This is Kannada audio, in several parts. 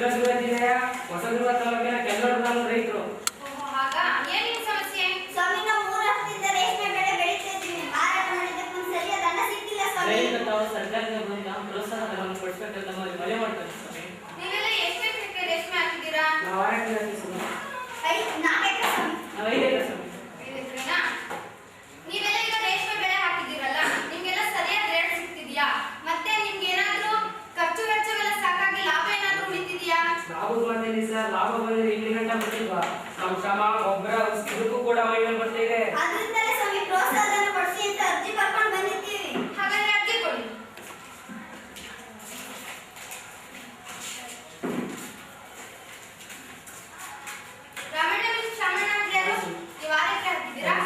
ಚಿತ್ರದುರ್ಗ ಜಿಲ್ಲೆಯ ಹೊಸದುರ್ಗ ತಾಲೂಕಿನ ಕೆಲ್ಲೂರು ಗ್ರಾಮದ ರೈತರು. ಆಗ ಏನು ನಿಮ್ಮ ಸಮಸ್ಯೆ? ಸ್ವಾಮಿ, ನಾವು 3 ವರ್ಷದಿಂದ ರೇಷ್ಮೆ ಬೆಳೆ ಬೆಳೀತಾ ಇದ್ದೀವಿ. ಮಾರಾಟ ಮಾಡಿದ್ದಕ್ಕೆ ಒಂದು ಸರಿಯಾದ ಹಣ ಸಿಕ್ಕಿಲ್ಲ ಸ್ವಾಮಿ. ರೈತ ತಾವು ಸರ್ಕಾರದಿಂದ ಬಂದ ಪ್ರೋತ್ಸಾಹ ಧನವನ್ನು ಕೊಡಿಸಬೇಕಂತ ಮನವಿ ಮಾಡ್ತಾರೆ ಸ್ವಾಮಿ. ನೀವೆಲ್ಲ ಎಷ್ಟು ಎಕರೆ ರೇಷ್ಮೆ ಹಾಕಿದ್ದೀರಾ? ನಾವು 6 ಎಕರೆ ಸ್ವಾಮಿ. 4 ಎಕರೆ ಸ್ವಾಮಿ. ನಾವು 5 ಎಕರೆ ಸ್ವಾಮಿ. 5 ಎಕರೆನಾ? ನೀವೆಲ್ಲ ಈಗ ರೇಷ್ಮೆ ಬೆಳೆ ಹಾಕಿದ್ದೀರಲ್ಲ, ನಿಮ್ಗೆಲ್ಲ ಸರಿಯಾದ ರೇಟ್ ಸಿಗ್ತಿದ್ಯಾ? ಮತ್ತೆ ನಿಮ್ಗೆ ಏನಾದ್ರೂ ಖರ್ಚು ವೆಚ್ಚವೆಲ್ಲ ಸಾಕಾಗಿ ಲಾಭ ಏನಾದ್ರೂ ಉಳಿತಿದ್ಯಾ? ಲಾಭ ಬಂದಿಲ್ಲ ಸರ್. ಲಾಭ ಬಂದಿಲ್ಲ, ಇಲ್ಲಿ ಗಂಟ ಬಂದಿಲ್ವಾ? ನಮ್ಮ ಶ್ರಮ ಗೊಬ್ಬರ ಇದಕ್ಕೂ ಕೂಡ ಮೈಮೇಲೆ ಬರ್ತಾ ಇದೆ. ಅದರಿಂದಲೇ ಸ್ವಾಮಿ ಪ್ರೋತ್ಸಾಹ ಧನ ಕೊಡಿಸಿ ಅಂತ ಅರ್ಜಿ ಬರ್ಕೊಂಡು ಬಂದಿದ್ದೀವಿ. ಹಾಗಾದ್ರೆ ಅರ್ಜಿ ಕೊಡಿ. ರಾಮಣ್ಣ ಬಿಲ್ ಶಾಮಣ್ಣ ಅಂದ್ರೆ ಯಾರು? ನೀವು 6 ಎಕರೆ ಹಾಕಿದ್ದೀರಾ?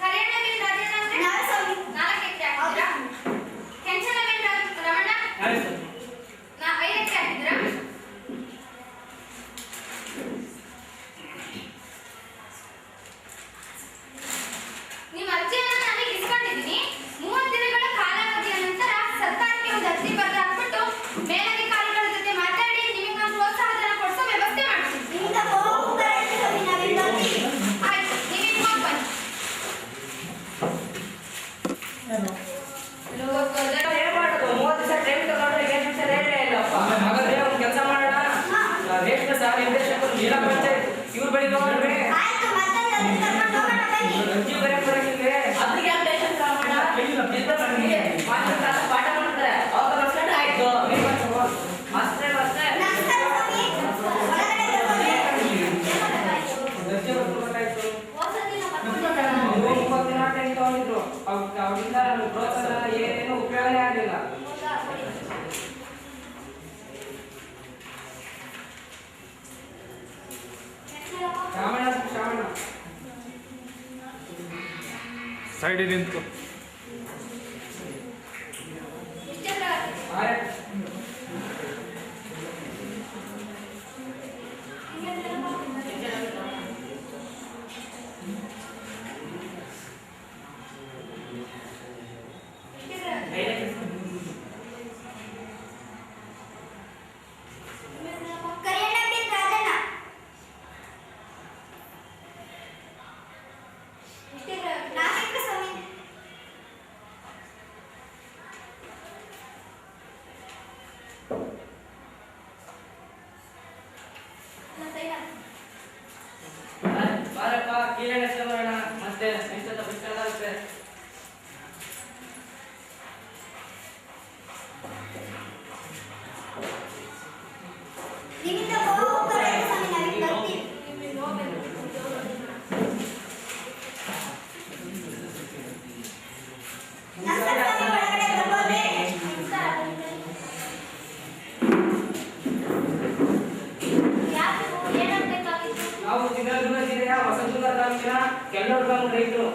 ಕರಿಯಣ್ಣ ಬಿಲ್ ರಾಜಣ್ಣ ಅಂದ್ರೆ ನಾವೇ ಸ್ವಾಮಿ. 4 ಎಕರೆ ಹಾಕಿದ್ದೀರಾ? ಕೆಂಚಣ್ಣ ಬಿಲ್ ರಮಣ್ಣ ಹಾಗೆ ಸರ್. 5 ಎಕರೆ ಹಾಕಿದ್ದೀರಾ? ನಿಮ್ಮ ಅರ್ಜಿಯನ್ನು ನಾನು ಇಸ್ಕೊಂಡಿದ್ದೀನಿ. 30 ದಿನಗಳ ಕಾಲಾವಧಿಯ ನಂತರ ಸರ್ಕಾರಕ್ಕೆ ಒಂದು ಅರ್ಜಿ ಬರೆದು ಹಾಕ್ಬಿಟ್ಟು ಮೇಲಧಿಕಾರಿಗಳ ಜೊತೆ ಮಾತಾಡಿ ನಿಮಗೆ ನಾನು ಪ್ರೋತ್ಸಾಹ ಧನ ಕೊಡಿಸೋ ವ್ಯವಸ್ಥೆ ಮಾಡ್ತೀನಿ. ನಿಮ್ಮಿಂದ ಬಹು ಉಪಕಾರ ಆಯ್ತು ಸ್ವಾಮಿ, ನಾವಿಲ್ಲಿ ಬರ್ತೀವಿ. ಆಯ್ತು, ನೀವು ಇಟ್ಕೊಂಡು ಬನ್ನಿ. ಏನ್ ಮಾಡೋದು? 30 ದಿವಸ ಟೈಮ್ ತಗೊಂಡ್ರೆ ಏನು ಅಂತ ಹೇಳೇ ಇಲ್ಲಪ್ಪ. ಹಾಗಾದ್ರೆ ಒಂದು ಕೆಲಸ ಮಾಡೋಣ. ರೇಷ್ಮೆ ಸಹ ನಿರ್ದೇಶಕರು ಜಿಲ್ಲಾ ಪಂಚಾಯತ್ ಇವ್ರ ಬಳಿ ಹೋಗೋಣ. ಆಯ್ತು, ಮತ್ತೊಂದು ಅರ್ಜಿ ಕರ್ಕೊಂಡು ಹೋಗೋಣ ಬನ್ನಿ. ಅರ್ಜಿ ಬರೆಯಕ್ಕೆ ಬರೋಕ್ಕಿಲ್ವೇ? ಅದಕ್ಕೆ ಯಾಕೆ ಟೆನ್ಷನ್ ತಗೊಂಡ? ಜಿಲ್ಲಾ ಬನ್ನಿ, ಮಾಸ್ಟರ್ ಕ್ಲಾಸ್ ಪಾಠ ಮಾಡ್ತಾರೆ. ಅವಾಗ ಬರ್ಸ್ಕೊಂಡ್ರೆ ಆಯ್ತು. ಅಷ್ಟೇ ಅಷ್ಟೇ. ನಮಸ್ಕಾರ ಸ್ವಾಮಿ. ಒಳಗಡೆ ಬರ್ಬೋದೇ? ಅರ್ಜಿ ಬರ್ಕೊಬೇಕಾಯ್ತು. ಹೋದ ದಿನ ಬರ್ಕೊಂಡಿದ್ದಲ್ಲ. 30 ದಿನ ಟೈಮ್ ತಗೊಂಡಿದ್ರು. ಅವ್ರಿಂದ ನಮ್ಗೆ ಪ್ರೋತ್ಸಾಹ ಏನೇನು ಉಪಯೋಗನೇ ಆಗಲಿಲ್ಲ. ಹೌದಾ? ಕೊಡಿ. ಶ್ರಾವಣ ಸೈಡ್ ನಿಂತು ಇಷ್ಟೆಲ್ಲ ಕರಿಯಣ್ಣ ಬಿಲ್ ರಾಜಣ್ಣ. ಇಷ್ಟೆಲ್ಲ 4 ಎಕರೆ ಸ್ವಾಮಿ. ಬಾರಪ್ಪ, ಕೀಳೆ ಬರೋಣ. ಮತ್ತೆ ನೆಕ್ಸ್ಟ್ ಬಿಸ್ಕಾಗುತ್ತೆ. ನಿಮ್ಮಿಂದ ಬಹು ಉಪಕಾರ ಆಯ್ತು ಸ್ವಾಮಿ, ನಾವಿಲ್ಲಿ ಬರ್ತೀವಿ. ನಮಸ್ಕಾರ ಸ್ವಾಮಿ, ಒಳಗಡೆ ಬರ್ಬೋದೇ? ಯಾಕೆ ಏನಾಗಬೇಕಾಗಿತ್ತು? ನಾವು ಚಿತ್ರದುರ್ಗ ಜಿಲ್ಲೆಯ ಹೊಸದುರ್ಗ ತಾಲೂಕಿನ ಕೆಲ್ಲೂರು ಗ್ರಾಮದ ರೈತರು.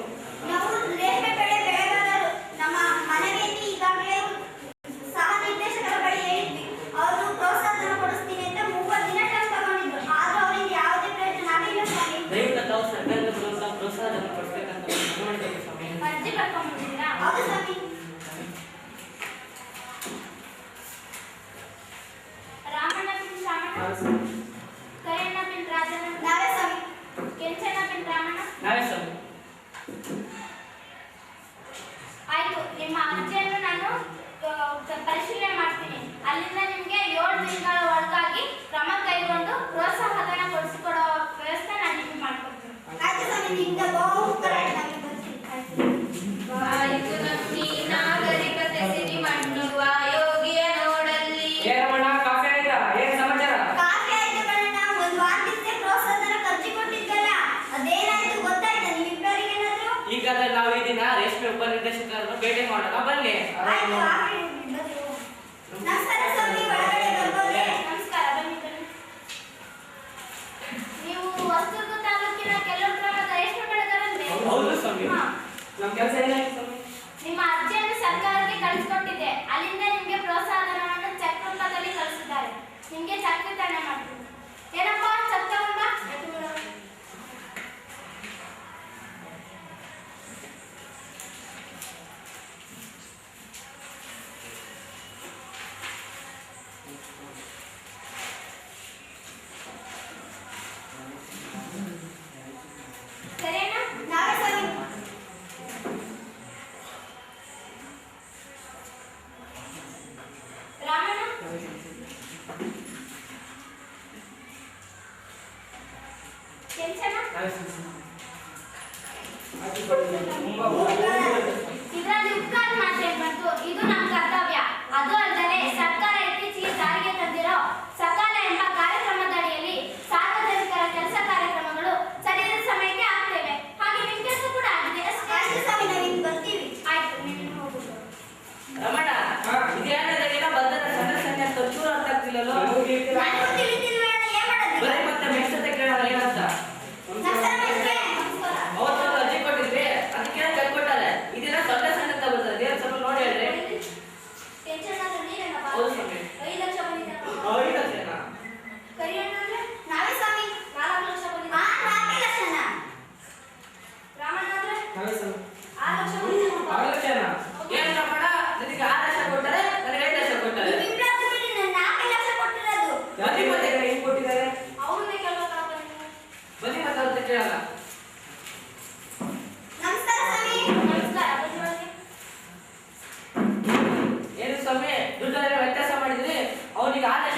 ನಾವು ರೇಷ್ಮೆ ಬೆಳೆ ಬೆಳೆಗಾರರು. ನಮ್ಮ ಮನವಿಯಲ್ಲಿ ಈಗಾಗಲೇ ಸಹ ನಿರ್ದೇಶಕರ ಬಳಿ ಹೇಳಿದ್ವಿ. ಅವರು ಪ್ರೋತ್ಸಾಹ ಧನ ಕೊಡಿಸ್ತೀನಿ ಅಂತ 30 ದಿನ ಟೈಮ್ ತಗೊಂಡಿದ್ರು. ಆದ್ರೂ ಅವರಿಂದ ಯಾವುದೇ ಪ್ರಯೋಜನ ಆಗಿಲ್ಲ ಸ್ವಾಮಿ. ದಯವಿಟ್ಟು ತಾವು ಸರ್ಕಾರದ ಪ್ರೋತ್ಸಾಹ ಧನ ಕೊಡಿಸ್ಬೇಕಂತ ಮನವಿ ಮಾಡ್ಬೇಕು ಸ್ವಾಮಿ. ಅರ್ಜಿ ಬರ್ಕೊಂಡ್ಬಂದಿದ್ದೀರಾ? ಹೌದು ಸ್ವಾಮಿ. ರಾಮಣ್ಣ ಬಿಲ್ ಶಾಮಣ್ಣ, ಕರಿಯಣ್ಣ ಬಿಲ್ ರಾಜಣ್ಣ, ನಾವೇ ಸ್ವಾಮಿ. ಕೆಂಚಣ್ಣ ಬಿಲ್ ರಾಮಣ್ಣ. ನಾವೇ ಸ್ವಾಮಿ. ಆಯ್ತು, ನಿಮ್ಮ ಅರ್ಜಿಯನ್ನು ನಾನು ಪರಿಶೀಲನೆ ಮಾಡ್ತೀನಿ. ಅಲ್ಲಿಂದ ನಿಮಗೆ 7 ದಿನಗಳ ಒಳಗಾಗಿ ಕ್ರಮ ಕೈಗೊಂಡು ಪ್ರೋತ್ಸಾಹ ಧನ ಕೊಡಿಸಿಕೊಡೋ ವ್ಯವಸ್ಥೆ ನಾನು ನಿಮಗೆ ಮಾಡ್ಕೊಡ್ತೀನಿ. ಆಯ್ತು ಸ್ವಾಮಿ, ನಿಮ್ಮಿಂದ ಬಹು ಉಪಕಾರ ಆಯ್ತು, ನಾವಿಲ್ಲಿ ಬರ್ತೀವಿ. ಆಯ್ತು ನಮ್ಮಿ ನಾಗರಿಕತೆ ಸಿರಿ ಮಣ್ಣುವ ಯೋಗಿಯ ನೋಡಲ್ಲಿ. ಏನಮ್ಮಣ್ಣ, ಕಾಫಿ ಆಯ್ತಾ? ಏನ್ ಸಮಾಚಾರ? ಕಾಫಿ ಆಯ್ತು ಕಣಣ್ಣ. ಒಂದು ವಾರದಿಂದ ಪ್ರೋತ್ಸಾಹ ಧನ ಖರ್ಚು ಕೊಟ್ಟಿದ್ದಲ್ಲ, ಅದೇನಾಯ್ತು ಗೊತ್ತಾಯ್ತಾ ನಿಮ್ಮಿಬ್ಬರಿಗೆ ಏನಾದ್ರು? ಈಗ ನಾವು ಈ ದಿನ ರೇಷ್ಮೆ ಉಪನಿರ್ದೇಶಕರನ್ನು ಭೇಟಿ ಮಾಡೋಣ. ಬನ್ನಿ. ಆಯ್ತು, ಆಗ್ಲಿ, ಬರ್ರಿ. ನಮಸ್ಕಾರ ಸ್ವಾಮಿ, ಒಳಗಡೆ ಬರ್ಬೋದೇ? ನಮಸ್ಕಾರ, ಬನ್ನಿ ಬನ್ನಿ. ನೀವು ಹೊಸದುರ್ಗ ತಾಲೂಕಿನ ಕೆಲವು ಗ್ರಾಮದ ರೇಷ್ಮೆ ಬೆಳೆಗಾರರಲ್ವೇ? ಹೌದು ಸ್ವಾಮಿ. ಹಾ. ನಮ್ಮ ಕೆಲಸ ಏನಾಯ್ತು ಸ್ವಾಮಿ? ನಿಮ್ಮ ಅರ್ಜಿಯನ್ನು ಸರ್ಕಾರಕ್ಕೆ ಕಳಿಸಿಕೊಟ್ಟಿದ್ದೆ. ಅಲ್ಲಿಂದ ನಿಮಗೆ ಪ್ರೋತ್ಸಾಹ ಧನವನ್ನು ಚೆಕ್ ರೂಪದಲ್ಲಿ ಕಳಿಸಿದ್ದಾರೆ. ನಿಮಗೆ ಚೆಕ್ ವಿತರಣೆ ಮಾಡ್ತೀನಿ. ಏನಪ್ಪ ಚೆಕ್ ತಗೊಂಡ?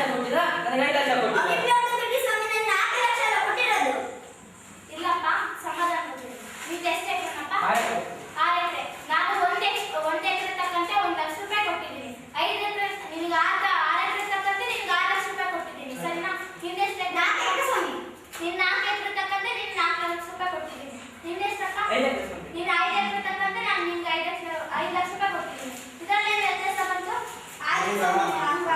ಲಕ್ಷ ಕೊಟ್ಟಿರಾ ನನಗೆ 5 ಲಕ್ಷ ಕೊಟ್ಟಿರಾ ಅಭಿಪ್ರಾಯ ಬಿಡಿ ಸ್ವಾಮಿ, ನನ್ನ 4 ಲಕ್ಷ ಅಲ್ಲ ಕೊಟ್ಟಿರೋದು. ಇಲ್ಲಪ್ಪ ಸಮಾಧಾನ ಕೊಡ್ತೀನಿ. ನೀವು ಎಷ್ಟು ಎಕರೆನಪ್ಪ? ಆಯ್ತು 6 ಎಕರೆ. ನಾನು ಒಂದು ಎಕರೆ ತಕ್ಕಂತೆ 1 ಲಕ್ಷ ರೂಪಾಯಿ ಕೊಟ್ಟಿದ್ದೀನಿ. 5 ಎಕರೆ ನಿನಗೆ 6 ಎಕರೆ ತಕ್ಕಂತೆ ನಿನಗೆ 6 ಲಕ್ಷ ರೂಪಾಯಿ ಕೊಟ್ಟಿದ್ದೀನಿ. ಸರಿನಾ? ನಿನ್ನೆಷ್ಟು 4 ಎಕರೆ ಸ್ವಾಮಿ. ನೀನು 4 ಎಕರೆ ತಕ್ಕಂತೆ ನೀನು 4 ಲಕ್ಷ ರೂಪಾಯಿ ಕೊಟ್ಟಿದ್ದೀನಿ. ನಿನ್ನೆಷ್ಟಪ್ಪ? 5 ಲಕ್ಷ ಸ್ವಾಮಿ. ನೀನು 5 ಎಕರೆ ತಕ್ಕಂತೆ ನಾನು ನಿನ್ಗೆ 5 ಲಕ್ಷ ರೂಪಾಯಿ ಕೊಟ್ಟಿದ್ದೀನಿ. ಇದರಲ್ಲಿ ವ್ಯತ್ಯಾಸ ಬಂತು? ಆಯ್ತು ಸ್ವಾಮಿ, ಹಂಗ.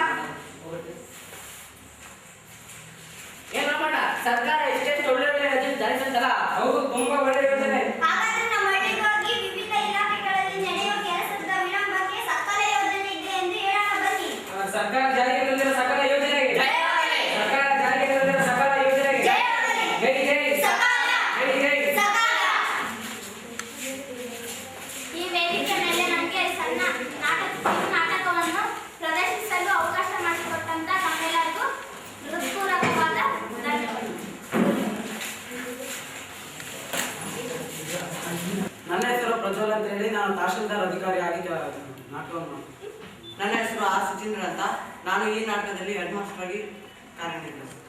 ಏನಮ್ಮ ಸರ್ಕಾರ ಎಷ್ಟೆಷ್ಟು ಒಳ್ಳೆ ಒಳ್ಳೆ ಯೋಜನೆ ಜಾರಿಸಂತಲ್ಲ. ಹೌದು, ತುಂಬಾ ಒಳ್ಳೆ ಯೋಜನೆ. ಹಾಗಾದ್ರೆ ನಮ್ಮ ಹಳ್ಳಿಗಾಗಿ ವಿವಿಧ ಇಲಾಖೆಗಳಲ್ಲಿ ನಡೆಯುವ ಕೆಲಸದ ವಿಳಂಬಕ್ಕೆ ಸಕಲ ಯೋಜನೆ ಇದೆ ಎಂದು ಹೇಳೋಣ ಬನ್ನಿ. ಸರ್ಕಾರ ಜಾರಿಗೆ ತಂದಿರೋ ಸಕಲ ಯೋಜನೆಗೆ ಸರ್ಕಾರ ಜಾರಿಗೆ ತಂದಿರೋ ಸಕಲ ಯೋಜನೆಗೆ ಜೈ ಜೈ ಸಕಾಲ, ಜೈ ಜೈ. ಸಕಾಲ. ಈ ವೇದಿಕೆ ಮೇಲೆ ನಮಗೆ ಸಣ್ಣ ನಾಟಕವನ್ನು ಪ್ರದರ್ಶಿಸಲು ಅವಕಾಶ ಮಾಡಿಕೊಟ್ಟಂತ ನಮ್ಮೆಲ್ಲರಿಗೂ ಹೃತ್ಪೂರ್ವಕವಾದ ಧನ್ಯವಾದ. ನನ್ನ ಹೆಸರು ಪ್ರಜ್ವಲ್ ಅಂತ ಹೇಳಿ ನಾನು ತಹಶೀಲ್ದಾರ್ ಅಧಿಕಾರಿಯಾಗಿ ನಾಟಕವನ್ನು ಮಾಡ್ತೀನಿ. ನನ್ನ ಹೆಸರು ಆರ್ ಸುಚೀಂದ್ರ ಅಂತ. ನಾನು ಈ ನಾಟಕದಲ್ಲಿ ಹೆಡ್ ಮಾಸ್ಟರ್ ಆಗಿ ಕಾರ್ಯನಿರ್ವಹಿಸ್ತೀನಿ.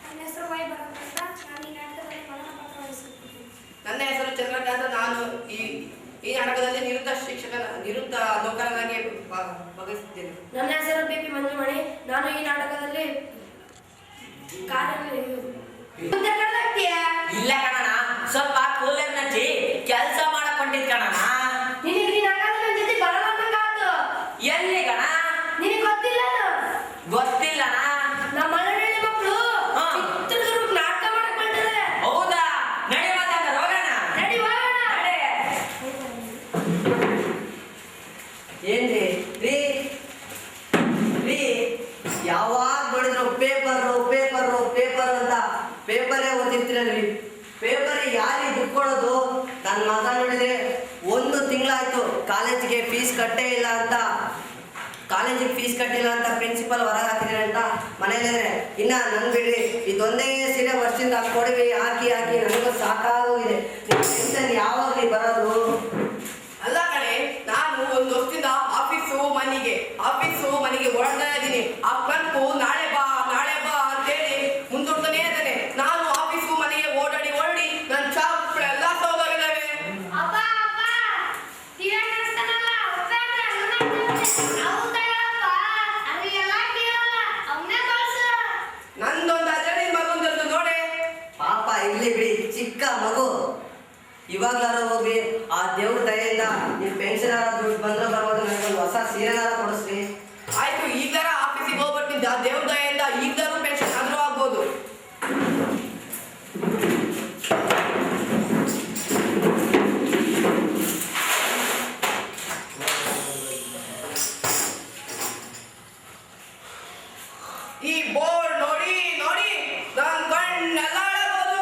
ನನ್ನ ಹೆಸರು ವೈ ಭರತ್ ಅಂತ. ನಾನು ಈ ನಾಟಕದಲ್ಲಿ ಮೊದಲ ಪಾತ್ರ ವಹಿಸುತ್ತಿದ್ದೇನೆ. ನನ್ನ ಹೆಸರು ಚಂದ್ರಕಾಂತ. ನಾನು ಈ ನಾಟಕದಲ್ಲಿ ನಿವೃತ್ತ ನೌಕರನಾಗಿ ಭಾಗವಹಿಸುತ್ತೇನೆ. ನನ್ನ ಹೆಸರು ಬಿಪಿ ಮಂಜುಮಣಿ. ನಾನು ಈ ನಾಟಕದಲ್ಲಿ ಇಲ್ಲ ಕಣಣ, ಸ್ವಲ್ಪ ಕೂಲರ್ ನಚ್ಚಿ ಕೆಲಸ ಮಾಡಕ್ ಹೊಂಟಿದ್ ಕಣಣ. ನಿನಗೆ ನೀನ್ ಹಾಗಾದ್ರೆ ನನ್ನ ಜೊತೆ ಬರಲಾರ್ದಂಗಾತು. ಎಲ್ಲಿ ಕಣ? ನಿನಗೆ ಗೊತ್ತಿಲ್ಲ ಗೊತ್ತಿಲ್ಲಣ. ನಮ್ಮ ಮನೆ ಮಕ್ಕಳು ಹಾ. ಚಿತ್ರದುರ್ಗ ನಾಟಕ ಮಾಡಕ್ ಬಂದಿದ್ದಾರೆ. ಹೌದಾ? ನಡೆಯುವಾಗ ಹೋಗೋಣ. ನಡಿ ಹೋಗೋಣ. ನಡೆ. ಏನ್ರಿ ರೀ ರೀ ಯಾವಾಗ ನೋಡಿದ್ರು ಪೇಪರು ಪೇಪರು ಪೇಪರ್ ಅಂತ ಪೇಪರೇ ಓದಿರ್ತೀರಲ್ರಿ. ಪೇಪರ್ ಯಾರಿಗೆ ದುಡ್ಡು ಕೊಡೋದು? ನನ್ನ ಮಗ ನೋಡಿದ್ರೆ 1 ತಿಂಗಳಾಯ್ತು ಕಾಲೇಜಿಗೆ ಫೀಸ್ ಕಟ್ಟೇ ಇಲ್ಲ ಅಂತ, ಕಾಲೇಜಿಗೆ ಫೀಸ್ ಕಟ್ಟಿಲ್ಲ ಅಂತ ಪ್ರಿನ್ಸಿಪಲ್ ಹೊರಗೆ ಹಾಕಿದ್ರೆ ಅಂತ ಮನೇಲಿದ್ರೆ. ಇನ್ನ ನನ್ ಬಿಡ್ರಿ, ಇದೊಂದೇ ಸೀರೆ ವರ್ಷದಿಂದ ಕೊಡವಿ ಹಾಕಿ ಹಾಕಿ ನನಗೂ ಸಾಕಾಗೋಗಿದೆ. ಟೆನ್ಷನ್ ಯಾವಾಗ್ಲಿ ಬರೋದು? ಅಲ್ಲ ಕಣೆ, ನಾನು ಒಂದು ವರ್ಷದಿಂದ ಆಫೀಸು ಮನೆಗೆ ಓಡ್ತಾ ಇದ್ದೀನಿ. ಆ ಕಲ್ಪು ನಾಳೆ ಬಾ ಅಂತೇಳಿ ಮುಂದೂಡ್ತಾನೆ ಇದ್ದಾನೆ. ನಾನು ಆಫೀಸು ಮನೆಗೆ ಓಡಾಡಿ ನನ್ನ ಚಾಪ್ ಎಲ್ಲ ಸೌದೋಗಿದ್ದಾವೆ. ಅಪ್ಪ ಅಪ್ಪ ಟಿವಿ ಕಾಣಿಸ್ತಾನಲ್ಲ ಉಪೇಂದ್ರ ಹೌದಪ್ಪ, ಅದು ಎಲ್ಲ ಕೇಳಲ್ಲ ಅವನೇ ಕಳ್ಸು. ನಂದೊಂದಾದ್ರೆ ನಿನ್ ಮಗೊಂದೊಂದು ನೋಡೆ. ಪಾಪ ಇಲ್ಲಿ ಬಿಡಿ, ಚಿಕ್ಕ ಮಗು. ಇವಾಗ್ಲಾರು ಹೋಗಿ ಆ ದೇವ್ರ ದಯೆಯಿಂದ ನಿಮ್ ಪೆನ್ಷನ್ ದುಡ್ಡು ಬಂದ್ರೆ ಬರ್ಬೋದು, ನನಗೊಂದು ಹೊಸ ಸೀರೆನಾರ ಕೊಡಿಸ್ರಿ. ಆಯ್ತು, ಈಗಾರ ಆಫೀಸಿಗೆ ಹೋಗ್ಬಿಟ್ಟಿದ್ದ ದೇವ್ರ ದಯೆಯಿಂದ ಈಗಾರು ಪೆನ್ಷನ್ ಆದ್ರೂ ಆಗ್ಬೋದು. ಈ ಬೋರ್ಡ್ ನೋಡಿ ನನ್ ಕಣ್ಣೆಲ್ಲ ಹಾಳಾಗೋದು.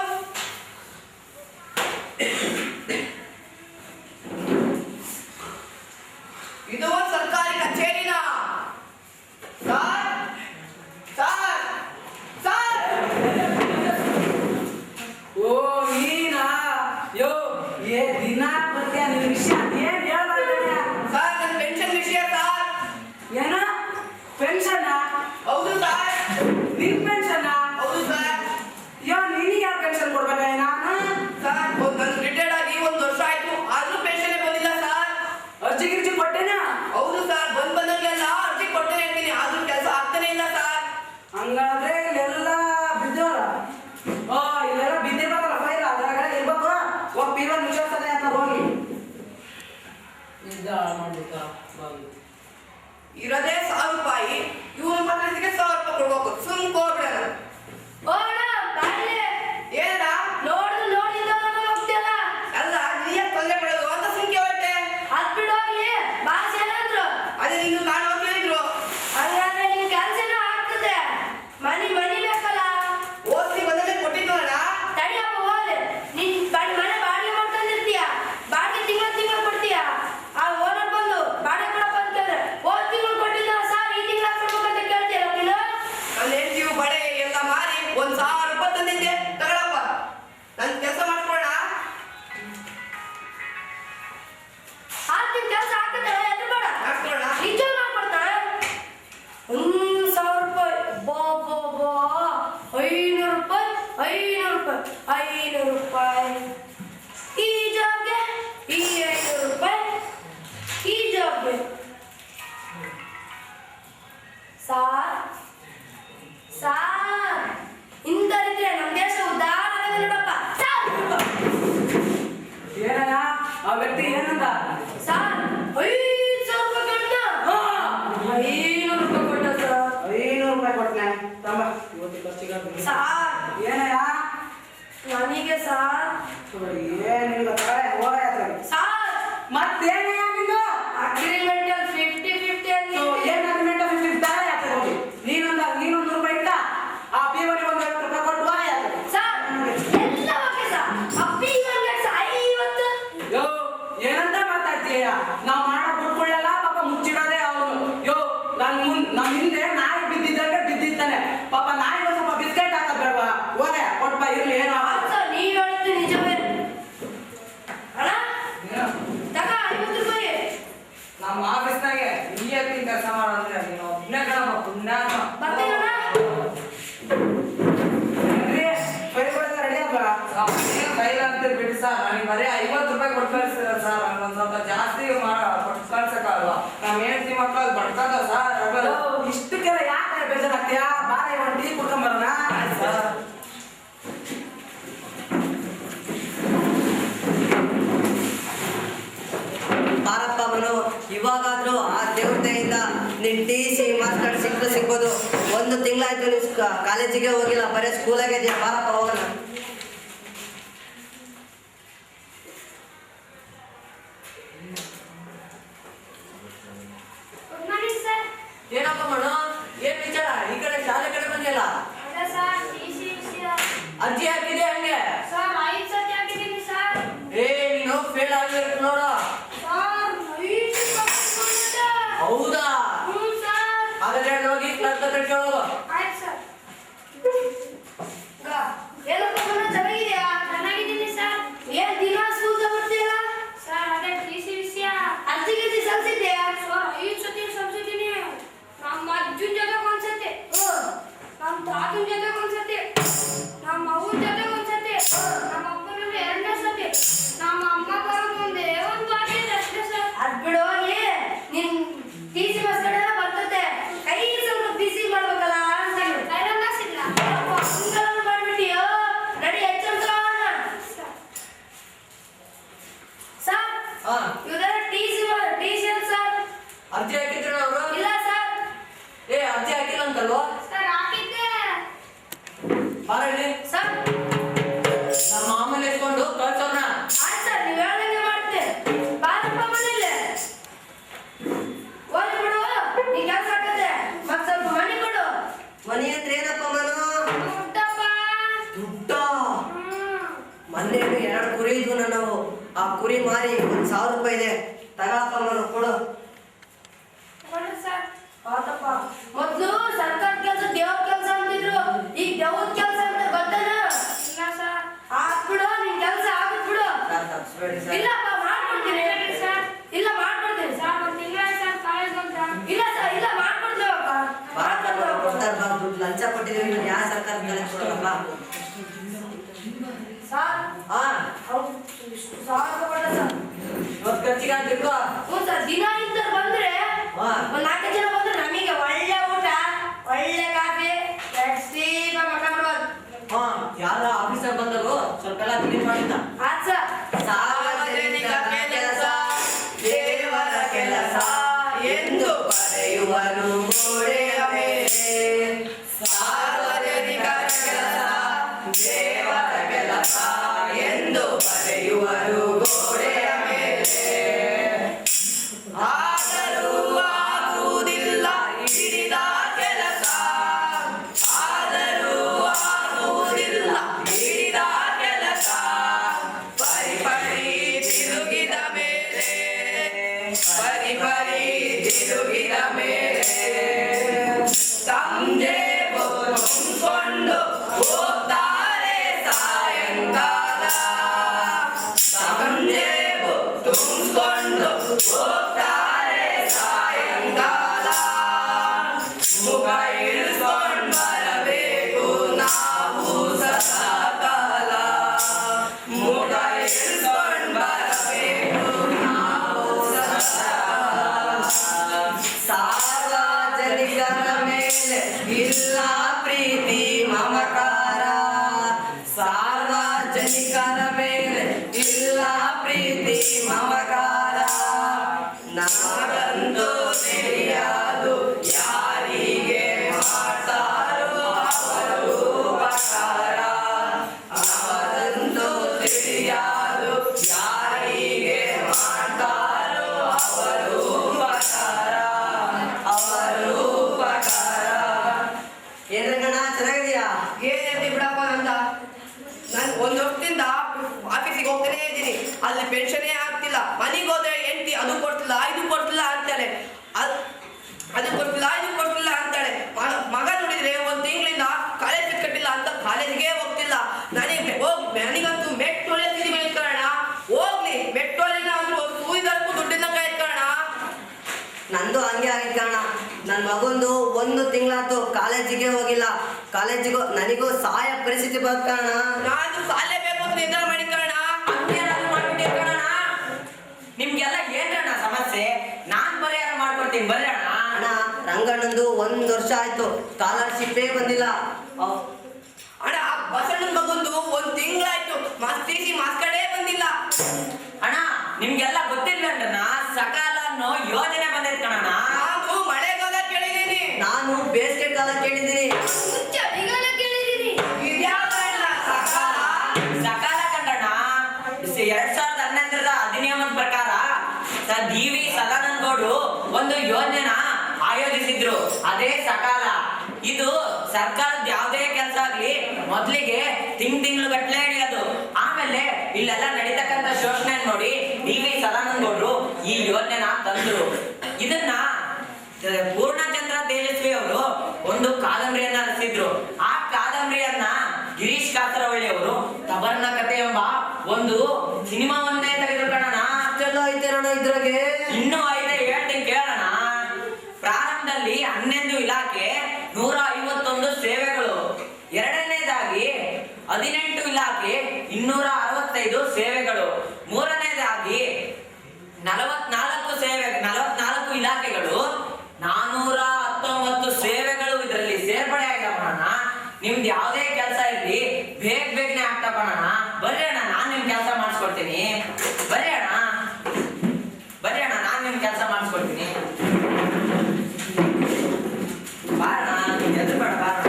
ಇದು ಒಂದು ಸರ್ಕಾರಿ ಕಚೇರಿನ ಸರ್ ಓ ನೀನಾ? ಯೋ ಏ ದಿನ ಬರ್ತೀಯ, ನಿನ್ ವಿಷಯ ಏನ್ ಹೇಳ್ಬಾರ್ದು? ಸರ್ ನನ್ನ ಪೆನ್ಷನ್ ವಿಷಯ ಸರ್. ಏನ ಪೆನ್ಷನ್? ಹೌದು ಸರ್. ನಿನ್ ಪೆನ್ಷನ್? ಹೌದು ಸರ್. ಯೋ ನಿನಗೆ ಯಾರು ಪೆನ್ಷನ್ ಕೊಡ್ಬೇಕ? ನಾನು ಸರ್ ನಾನು ರಿಟೈರ್ಡ್ ಆಗಿ 1 ವರ್ಷ ಆಯ್ತು, ಆದ್ರೂ ಪೆನ್ಷನ್ ಬಂದಿಲ್ಲ ಸರ್. ಅರ್ಜಿ ಗಿರ್ಜಿ ಕೊಟ್ಟೇನಾ? ಹೌದು ಸರ್, ಬಂದಂಗೆಲ್ಲ ಅರ್ಜಿ ಕೊಡ್ತೇನೆ ಹೇಳ್ತೀನಿ, ಆದ್ರೂ ಕೆಲಸ ಆಗ್ತಾನೆ ಇಲ್ಲ ಸರ್. ಹಂಗಾದ್ರೆ ಇಲ್ಲೆಲ್ಲ ಬಿದ್ದೋರ. ಓ ಇಲ್ಲೆಲ್ಲ ಬಿದ್ದಿರ್ಬೇಕಲ್ಲ ಫೈಲ್, ಅದರಾಗ ಇರ್ಬೇಕು. ಒಬ್ಬ ಪೀವನ್ ವಿಶ್ವಾಸನೆ ಅಂತ ಹೋಗಿ ಇದ್ದ ಮಾಡ್ಬೇಕಾ? ಇರೋದೇ 1000 ರೂಪಾಯಿ, ಇವ್ರ ಮಾತಾಡಿದಕ್ಕೆ 1000 ರೂಪಾಯಿ ಕೊಡ್ಬೇಕು. ಸುಮ್ ಹೋಗ್ಬಿಡೋಣ. ಹೋಗೋಣ ಬಾಯ್ಲೆ. ಏನದ ನೋಡಿದ ಹೋಗ್ತಿಯಲ್ಲ, ಅಲ್ಲ ನೀಯ ತೊಂದರೆ ಬಿಡೋದು ಅಂತ ಸುಮ್ಕೆ ಹೊಟ್ಟೆ. ಅದ್ ಬಿಡು ಹೋಗ್ಲಿ. ಬಾಸ್ ಏನಾದ್ರು ಅದೇ ನಿಂಗೆ ನಾನು ಹೋಗ್ತಿದ್ರು. ಹಾಗಾದ್ರೆ ನಿನ್ ಕೆಲ್ಸನೂ ಆಗ್ತದೆ. ಮನಿ ಬೇಕಲ್ಲ. ಓದ್ತಿ ಬಂದಲ್ಲೇ ಕೊಟ್ಟಿದ್ವಲ್ಲ. ತಡಿಯಪ್ಪ ಹೋಗ್ಲಿ. ನೀನ್ ಮನೆ ಬಾಡಿಗೆ ಮಾಡ್ಕೊಂಡಿರ್ತೀಯ, ಬಾಡಿಗೆ ತಿಂಗಳ ಕೊಡ್ತೀಯ. ಆ ಓನರ್ ಬಂದು ಬಾಡಿಗೆ ಕೊಡಪ್ಪ ಅಂತ ಕೇಳಿದ್ರೆ ಹೋದ್ ತಿಂಗಳು ಕೊಟ್ಟಿದ್ದ ತಮ್ಮ ಇವತ್ತು ಖರ್ಚಿಗೆ ಸಾರ್ ಏನಯ್ಯ ನನಗೆ ಸಾರ್ ಏನಿಲ್ಲ ತಗೊಳ್ಳೆ ಹೋಗ ಸಾರ್ ಮತ್ತೇನಯ್ಯ ನಿಂದು ಅಗ್ರಿಮೆಂಟ್ 50-50 ಸೊ, ಏನ್ ಅಗ್ರಿಮೆಂಟ್ 50 ತರ ಯಾಕೆ ಹೋಗಿ ನೀನೊಂದು ರೂಪಾಯಿ ಇಟ್ಟ ಆ ಪೀವನಿ ಒಂದು 50 ರೂಪಾಯಿ ಕೊಟ್ಟು ಹೋಗ ಯಾಕೆ ಸಾರ್ ಎಲ್ಲ ಓಕೆ ಸಾರ್ ಅಪ್ಪಿ ಇವಾಗ ಇವತ್ತು ಯೋ ಏನಂತ ಮಾತಾಡ್ತೀಯ ನಾವು ಮಾಡೋ ಬಿಟ್ಕೊಳ್ಳಲ್ಲ ಪಾಪ ಮುಚ್ಚಿಡೋದೇ ಅವನು ಯೋ ನಮ್ ಹಿಂದೆ ನಾಯಿ ಬಿದ್ದಿದ್ದಂಗೆ ಬಿದ್ದಿದ್ದಾನೆ ಪಾಪ ನಾಯಿಗೆ ಸ್ವಲ್ಪ ಬಿಸ್ಕೆಟ್ ಹಾಕೋದ್ ಬೇಡವಾ ಹೋಗ ಕೊಟ್ಟ ಇರ್ಲಿ ಏನೋ ಹೌದು ಸರ್ ನೀವ್ ಹೇಳಿದ್ದು ನಿಜವೇ ಅಣ್ಣ ತಗ 50 ರೂಪಾಯಿ ನಮ್ಮ ಆಫೀಸ್ನಾಗೆ ನಿಯತ್ತಿ ಕೆಲಸ ಮಾಡೋದ್ರೆ ನೀನು ಒಬ್ಬನೇ ಕಣಪ್ಪ ಪುಣ್ಯಾತ್ಮ ಬರ್ತೀನಣ್ಣ ಕೈಲ ಅಂತ ಬಿಟ್ಟು ಸರ್ ನನಗೆ ಬರೀ 50 ರೂಪಾಯಿ ಕೊಟ್ಟು ಕಳಿಸ್ತೀರ ಸರ್ ಒಂದ್ ಸ್ವಲ್ಪ ಜಾಸ್ತಿ ಕೊಟ್ಟು ಕಳ್ಸಕ್ಕಾಗಲ್ವಾ ನಮ್ಮ ಹೆಂಡತಿ ಮಕ್ಕಳು ಬಡ್ಕದ ಸರ್ ಇಷ್ಟಕ್ಕೆಲ್ಲ ಯಾಕೆ ಬೇಜಾರಾಗ್ತೀಯಾ ಬಾರೆ ಒಂದು ಟೀ ಕುಡ್ಕೊಂಬರೋಣ ಸರ್ ಬಾರಪ್ಪ ಮನು, ಇವಾಗಾದ್ರೂ ಆ ದೇವತೆಯಿಂದ ನಿನ್ TC ಮಾರ್ಕ್ಸ್ ಕಾರ್ಡ್ ಸಿಗ್ಬೋದು. 1 ತಿಂಗಳಾಯ್ತು ನೀನು ಕಾಲೇಜಿಗೆ ಹೋಗಿಲ್ಲ, ಬರೀ ಸ್ಕೂಲಾಗೆ ಇದೆಯಾ. ಬಾರಪ್ಪ ಹೋಗೋಣ. Good morning sir. ಏನಪ್ಪ ಮಣ್ಣು, ಏನ್ ವಿಚಾರ? ಈ ಕಡೆ ಶಾಲೆ ಕಡೆ ಬಂದಿಲ್ಲ, ಅದೇ ಸರ್ ಟಿಸಿ ವಿಷಯ ಅರ್ಜಿ ಹಾಕಿದೆ ಹಂಗೆ. ಸರ್ 5 ಸತಿ ಹಾಕಿದ್ದೀನಿ ಸರ್. ನೀನು ಫೇಲ್ ಆಗಿರುತ್ತೆ ನೋಡು. ಸರ್ 5 ಸತಿ ಹೌದಾ? ಹ್ಞೂ ಸರ್. ಹಾಗಾದ್ರೆ ಹೋಗಿ ಕ್ಲಾಸ್ ಹತ್ರ ಕೇಳೋದು. ಆಯ್ತು ಸರ್. ಏನಪ್ಪ ಮನ ಚೆನ್ನಾಗಿದ್ಯಾ? ಚೆನ್ನಾಗಿದ್ದೀನಿ ಸರ್. ಏನ್ ದಿನ ಸ್ಕೂಲ್ ತಗೊಳ್ತೀಯಲ್ಲ? ಸರ್ ಅದೇ ಟಿಸಿ ವಿಷಯ ಅರ್ಜಿಗೆ ಸಲ್ಸಿದ್ಯಾ? ಸರ್ 5 ಸತಿ ಸಬ್ಸಿಡಿನಿ. ನಮ್ಮ ಅಜ್ಜನ ಜೊತೆ ಒಂದ್ಸತಿ, ನಮ್ಮ ತಾತನ ಜೊತೆ ಒಂದ್ಸತಿ, ನಮ್ಮ ಅವ್ವನ ಜೊತೆ ಒಂದ್ಸತಿ, ನಮ್ಮ ಅಪ್ಪನಲ್ಲಿ 2 ಸತಿ, ನಮ್ಮ ಅಮ್ಮ ಬರೋದು ಒಂದೇ ಒಂದು ಬಾಕಿ ಇದೆ ಅಷ್ಟೇ ಸರ್. ಅದ್ ಬಿಡು ಹೋಗಿ, ನಿನ್ TC ಮಸ್ಕಡೆಲ್ಲ ಬರ್ತದೆ. ಕೈ ಸ್ವಲ್ಪ ಬಿಸಿ ಮಾಡ್ಬೇಕಲ್ಲ ಅಂತ ಹೇಳಿ. ಐರನ್ ಹಾಕ್ಸಿದ್ಲ? ಹಂಗೆಲ್ಲ ಮಾಡ್ಬಿಟ್ಟಿಯೋ? ನಡಿ ಎಚ್ಚರ ತಗೋಣ. ಸರ್ ಹಾ, ಇವ್ರ TC ಅಂತ ಸರ್? ಅರ್ಜಿ ಹಾಕಿದ್ರು ಅವರು? ಇಲ್ಲ ಸರ್. ಅರ್ಜಿ ಹಾಕಿಲ್ಲ ಅಂತಲ್ವಾ? ಸರ್ ಹಾಕಿದ್ದೆ. ಬಾರ ಇಲ್ಲಿ. ಸರ್ ನಮ್ಮ ಮಾಮೂಲಿ ಎತ್ಕೊಂಡು ಕಳ್ಸೋಣ. ಆಯ್ತು ಸರ್, ನೀವು ಹೇಳ್ದಂಗೆ ಮಾಡ್ತೆ. ಬಾರಪ್ಪ ಮನೇಲಿ ಹೋಗಿ ಬಿಡು, ನೀ ಕೆಲಸ ಆಗತ್ತೆ. ಮತ್ತೆ ಸ್ವಲ್ಪ ಮನೆ ಕೊಡು. ಮನಿ ಅಂದ್ರೆ ಏನಪ್ಪ ಮನು? ದುಡ್ಡಪ್ಪ. ದುಡ್ಡ? ಹ್ಮ್. ಮೊನ್ನೆ 2 ಕುರಿ ಇದ್ವು ನನ್ನವು. ಆ ಕುರಿ ಮಾರಿ 1,000 ರೂಪಾಯಿ ಇದೆ. ತಗೊಳಪ್ಪ ಮನು, ಕೊಡು. ಕೊಡ್ರಿ ಸರ್. ಆತಪ್ಪ, ಮೊದ್ಲು ಸರ್ಕಾರ ಕೆಲಸ ದೇವ್ರ ಕೆಲಸ ಅಂತಿದ್ರು, ಈಗ ದೇವ್ರ ಕೆಲಸ ಅಂತ ಗೊತ್ತೇನ? ಇಲ್ಲ ಸರ್. ಆತ್ ಬಿಡು, ನಿನ್ ಕೆಲಸ ಆಗತ್ ಬಿಡು. ಸರ್, ತಪ್ಪಿಸ್ಬೇಡಿ ಸರ್. ಇಲ್ಲಪ್ಪ ಮಾಡ್ಕೊಡ್ತೀನಿ ಸರ್. ಇಲ್ಲ ಮಾಡ್ಕೊಡ್ತೀನಿ ಸರ್ ಒಂದು ತಿಂಗಳಾಯ್ತು ಸರ್ ಕಾಲೇಜ್ ಬಂತ. ಇಲ್ಲ ಸರ್, ಇಲ್ಲ ಮಾಡ್ಕೊಡ್ತೀವಪ್ಪ. ಬಾರಪ್ಪ ಮನು, ಕೊಡ್ತಾರೆ ಬಾ. ದುಡ್ಡು ಲಂಚ ಕೊಟ್ಟಿದ್ದೀವಿ, ಇವ್ನು ಯಾವ ಸರ್ಕಾರ ಕಲೆಕ್ಟ್ ಕೊಡಲ್ಲಪ್ಪ. ಸರ್ ಹಾ, ಅವ್ರು ಇಷ್ಟು ಸಾಲ ತಗೊಂಡ ಸರ್. ಇವತ್ತು ಖರ್ಚಿಗೆ ಹಾಕಿರ್ಕೋ. ಹ್ಞೂ ಸರ್, ದಿನ ಇಂತ ಬಂದ್ರೆ ಹಾ. ಒಂದ್ 4 ಜನ ಬಂದ್ರೆ ನಮಗೆ ಒಳ್ಳೆ ಊಟ, ಒಳ್ಳೆ ಕಾಫಿ, ಸೀದಾ ಮಕ ಬಿಡೋದು. ಹಾ, ಯಾರ ಆಫೀಸರ್ ಬಂದರು ಸ್ವಲ್ಪ ಎಲ್ಲ ಕ್ಲೀನ್ ಮಾಡಿದ್ದ. ಆತ್ ಸರ್. ಸಾರ್ವಜನಿಕ ಕೆಲಸ ದೇವರ ಕೆಲಸ ಎಂದು ಬರೆಯುವನು ಗೋಡೆಯ ಮೇಲೆ. ಸಾರ್ವಜನಿಕ ಕೆಲಸ ದೇವರ ಕೆಲಸ ಎಂದು ಬರೆಯುವರು ಗೋಡೆಯ ಮೇಲೆ. ಆದರೂ ಆಗುವುದಿಲ್ಲ ಹಿಡಿದ ಕೆಲಸ, ಆದರೂ ಆಗುವುದಿಲ್ಲ ಹಿಡಿದ ಕೆಲಸ. ಪರಿ ಪರಿ ತಿರುಗಿದ ಮೇಲೆ, ಪರಿ ಪರಿ ತಿರುಗಿದ ಮೇಲೆ ಸಂಜೆಗೂ ತುಂಬಿಕೊಂಡು ಹೋಗ್ತಾರೆ ಸಾಯಂಕಾಲ. ಸಂಜೆಗೂ ತುಂಬಿಕೊಂಡು ಹೋಗ್ತಾರೆ ಸಾಯಂಕಾಲ. ಮುಖ ಇಳಿಸ್ಕೊಂಡು ಬರಬೇಕು ನಾವು ಸದಾಕಾಲ. ಮುಖ ಇಳಿಸ್ಕೊಂಡು ಬರಬೇಕು ನಾವು ಸದಾಕಾಲ. ಸಾರ್ವಜನಿಕ ನಂದು ಹಂಗೆ ಆಗಿತ್ತು ಕಣ. ನನ್ನ ಮಗಂದು 1 ತಿಂಗಳಾಯ್ತು ಕಾಲೇಜಿಗೆ ಹೋಗಿಲ್ಲ. ಕಾಲೇಜಿಗೂ ನನಗೂ ಸಹಾಯ ಪರಿಸ್ಥಿತಿ ಬಂತು ಕಣ. ನಾನು ಸಾಲೇಬೇಕು ಅಂತ ನಿರ್ಧಾರ ಮಾಡಿ ಕಾರಣ ಹಂಗೇನಾದ್ರು ಮಾಡ್ಬಿಟ್ಟಿರ್ ಕಣಣ್ಣ. ನಿಮ್ಗೆಲ್ಲ ಏನ್ರಣ್ಣ ಸಮಸ್ಯೆ? ನಾನ್ ಪರಿಹಾರ ಮಾಡ್ಕೊಡ್ತೀನಿ ಬರ್ರಿ ಅಣ್ಣ. ಅಣ್ಣ ರಂಗಣ್ಣಂದು 1 ವರ್ಷ ಆಯ್ತು ಸ್ಕಾಲರ್ಶಿಪ್ಪೇ ಬಂದಿಲ್ಲ. ಅಣ್ಣ ಬಸಣ್ಣನ ಮಗಂದು 1 ತಿಂಗಳಾಯ್ತು ಮಾಸ್ ಕಡೆ ಬಂದಿಲ್ಲ. ಅಣ್ಣ ನಿಮ್ಗೆಲ್ಲ ಗೊತ್ತಿಲ್ಲಣ್ಣ, ಸಕಾಲ ಅನ್ನೋ ಯೋಜನೆ ಬಂದೈತ್ ಕಣಣ್ಣ. ನಾನು ಮಳೆಗಾಲ ಕೇಳಿದ್ದೀನಿ. ನಾನು ಬೇಸಿಗೆ ಕಾಲ ಕೇಳಿದ್ದೀನಿ. ಚಳಿಗಾಲ ಕೇಳಿದೀನಿ. ಇದ್ಯಾವ್ದು ಅಣ್ಣ ಸಕಾಲ? ಸಕಾಲ ಕಂಡಣ್ಣ. 2011ರ ಅಧಿನಿಯಮದ ಪ್ರಕಾರ ಡಿ.ವಿ. ಸದಾನಂದ ಗೌಡ್ರು ಒಂದು ಯೋಜನೆನ ಆಯೋಜಿಸಿದ್ರು. ಅದೇ ಸಕಾಲ. ಇದು ಸರ್ಕಾರದ ಯಾವುದೇ ಕೆಲಸ ಆಗ್ಲಿ ಮೊದ್ಲಿಗೆ ತಿಂಗಳು ಗಟ್ಟಲೆ ಹಿಡಿಯೋದು. ಆಮೇಲೆ ಇಲ್ಲೆಲ್ಲ ನಡೀತಕ್ಕಂಥ ಶೋಷಣೆ ನೋಡಿ ಡಿ.ವಿ. ಸದಾನಂದ ಗೌಡ್ರು ಈ ಯೋಜನೆನ ತಂದ್ರು. ಇದನ್ನ ಪೂರ್ಣಚಂದ್ರ ತೇಜಸ್ವಿ ಅವರು ಒಂದು ಕಾದಂಬರಿಯನ್ನ ರಚಿಸಿದ್ರು. ಆ ಕಾದಂಬರಿಯನ್ನ ಗಿರೀಶ್ ಕಾಸರವಳ್ಳಿ ಅವರು ತಬರ್ನ ಕಥೆ ಎಂಬ ಒಂದು ಸಿನಿಮಾವನ್ನೇ ತೆಗೆದ್ರು ಕಣಣ್ಣ. ಅಷ್ಟೆಲ್ಲ ಐತೇನಣ್ಣ ಇದ್ರಾಗೆ? ಇನ್ನೂ ಐದೇ ಹೇಳ್ತೀನಿ ಕೇಳೋಣ. ಪ್ರಾರಂಭದಲ್ಲಿ 11 ಇಲಾಖೆ 151 ಸೇವೆಗಳು. ಎರಡನೇದಾಗಿ 18 ಇಲಾಖೆ 265 ಸೇವೆಗಳು. ಮೂರನೇದಾಗಿ 44 ಇಲಾಖೆಗಳು 419 ಸೇವೆಗಳು ಇದರಲ್ಲಿ ಸೇರ್ಪಡೆ ಆಗಿರೋಣ. ನಿಮ್ದು ಯಾವುದೇ ಕೆಲಸ ಇರಲಿ ಬೇಗನೆ ಆಗ್ತಾ ಬರೋಣ. ಬರ್ರಿ ಅಣ್ಣ, ನಾನ್ ನಿಮ್ ಕೆಲಸ ಮಾಡಿಸ್ಕೊಡ್ತೀನಿ. ಬರ್ರಿ ಅಣ್ಣ, ನಾನ್ ನಿಮ್ ಕೆಲಸ ಮಾಡಿಸ್ಕೊಡ್ತೀನಿ. ಬಾರಣ, ಎದ್ರು ಬೇಡ ಬಾರಣ.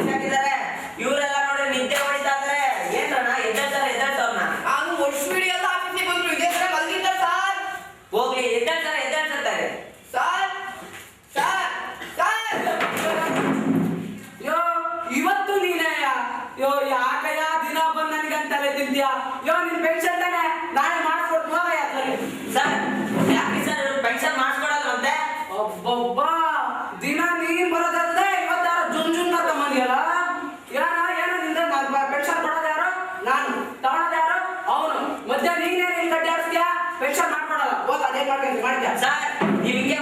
ಹಾಕಿದ್ದಾರೆ ಇವರೆಲ್ಲ ನೋಡಿ ನಿದ್ದೆ ಹೊಡಿತಾ ಇದಾರೆ. ಏನ್ರಣ್ಣ ಎದ್ದೇಳ್ತಾವ್ರನ್ನ? ನಾನು ವರ್ಷವಿಡೀ ಎಲ್ಲ ಆಫೀಸಿಗೆ ಬಂದ್ರು ಇದೇ ತರ ಮಲಗಿದ್ದ ಸರ್. ಹೋಗ್ಲಿ ಎದ್ದೇಳ್ತಾರೆ. ಸರ್ ಸರ್ ಸರ್ ಯೋ ಇವತ್ತು ನೀನೇ ಯೋ ಯಾಕಯ್ಯ ದಿನ ಬಂದು ನನಗಂತಲೇ ತಿಂತೀಯ? ಯೋ ನಿನ್ ಪೆನ್ಷನ್ ತಾನೆ ನಾಳೆ ಮಾಡಿಸ್ಕೊಡ್ತು ಹೋಗಯ್ಯ ಅತ್ಲಾಗೆ. ಸರ್ ಯಾಕೆ ಸರ್ ಪೆನ್ಷನ್ ಮಾಡಿಸ್ಕೊಡಲ್ವಂತೆ? ಒಬ್ಬೊಬ್ಬ ದಿನ ನೀನ್ ಬರೋದಲ್ಲದೆ ಇವತ್ತಾರ ಜುನ್ ಅಂತ ಬಂದಿಯಲ್ಲ. ಏನೋ ನಿಂದ ಪೆನ್ಷನ್ ಕೊಡೋದು ಯಾರು? ನಾನು. ತಗೊಳೋದು ಯಾರು? ಅವನು. ಮಧ್ಯ ನೀನೇ ನಿನ್ ಕಟ್ಟಿ ಆಡಿಸ್ತೀಯ, ಪೆನ್ಷನ್ ಮಾಡ್ಕೊಡಲ್ಲ. ಹೋಗ ಅದೇ ಮಾಡ್ಕೊಂತ ಮಾಡಿದ್ಯಾ? ಸರ್ ನೀವ್ ಹಿಂಗೆ